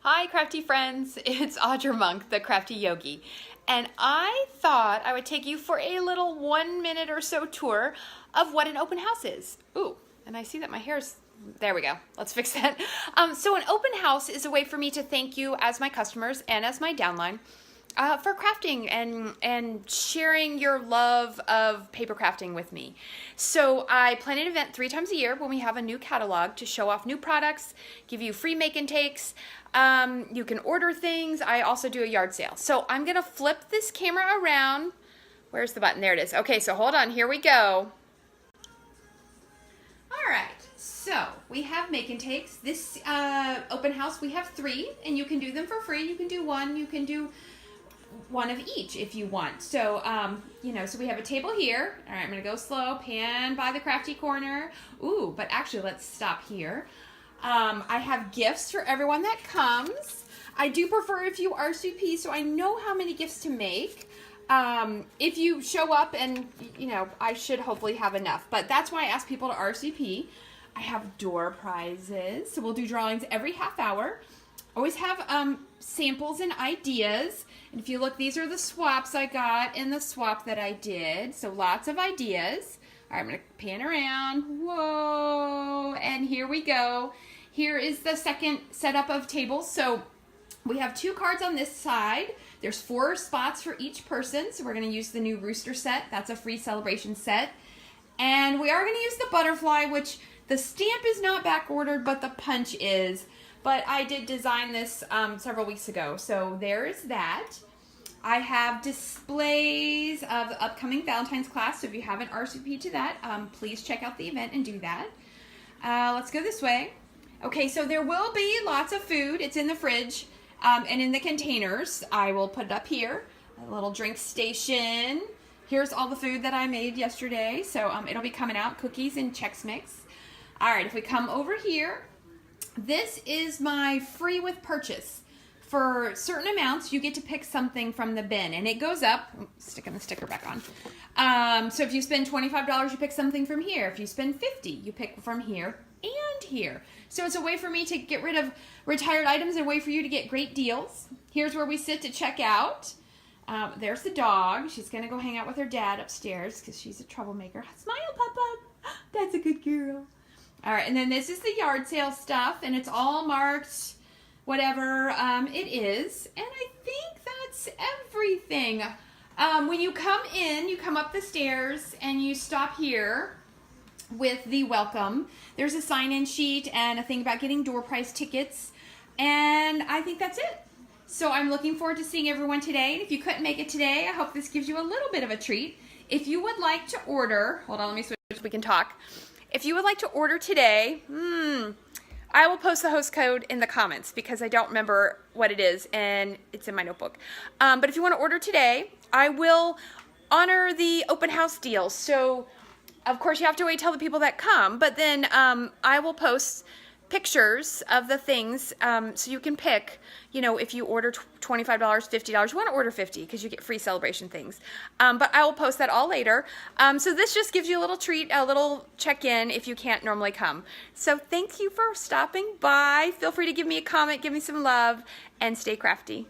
Hi crafty friends, it's Audra Monk, the Crafty Yogi, and I thought I would take you for a little 1 minute or so tour of what an open house is. Ooh, and I see that my hair's, there we go, let's fix that. So an open house is a way for me to thank you as my customers and as my downline for crafting and sharing your love of paper crafting with me. So I plan an event 3 times a year when we have a new catalog to show off new products, give you free make and takes. You can order things. I also do a yard sale. So I'm gonna flip this camera around. Where's the button? There it is. Okay, so hold on, here we go. All right, so we have make and takes. This open house, we have 3, and you can do them for free. You can do 1, you can do 1 of each if you want. So, so we have a table here. All right, I'm gonna go slow, pan by the crafty corner. Ooh, but actually let's stop here. I have gifts for everyone that comes. I do prefer if you RSVP, so I know how many gifts to make. If you show up and, I should hopefully have enough, but that's why I ask people to RSVP. I have door prizes, so we'll do drawings every half hour. Always have samples and ideas. And if you look, these are the swaps I got and the swap that I did. So lots of ideas. All right, I'm going to pan around. Whoa. And here we go. Here is the second setup of tables. So we have 2 cards on this side. There's 4 spots for each person. So we're going to use the new rooster set. That's a free celebration set. And we are going to use the butterfly, which the stamp is not back ordered, but the punch is. But I did design this several weeks ago, so there's that. I have displays of the upcoming Valentine's class, so if you haven't RSVP'd to that, please check out the event and do that. Let's go this way. Okay, so there will be lots of food. It's in the fridge and in the containers. I will put it up here, a little drink station. Here's all the food that I made yesterday, so it'll be coming out, cookies and Chex Mix. All right, if we come over here, this is my free with purchase. For certain amounts, you get to pick something from the bin, and it goes up. Sticking the sticker back on. So if you spend $25, you pick something from here. If you spend $50, you pick from here and here. So it's a way for me to get rid of retired items and a way for you to get great deals. Here's where we sit to check out. There's the dog. She's going to go hang out with her dad upstairs because she's a troublemaker. Smile, Papa. That's a good girl. All right, and then this is the yard sale stuff, and it's all marked whatever it is. And I think that's everything. When you come in, you come up the stairs, and you stop here with the welcome. There's a sign-in sheet and a thing about getting door prize tickets, and I think that's it. So I'm looking forward to seeing everyone today. And if you couldn't make it today, I hope this gives you a little bit of a treat. If you would like to order, hold on, let me switch so we can talk. If you would like to order today, I will post the host code in the comments because I don't remember what it is and it's in my notebook. But if you want to order today, I will honor the open house deals. So, of course, you have to wait till the people that come, but then I will post pictures of the things so you can pick, if you order $25, $50, you want to order 50 because you get free celebration things. But I will post that all later. So this just gives you a little treat, a little check-in if you can't normally come. So thank you for stopping by. Feel free to give me a comment, give me some love, and stay crafty.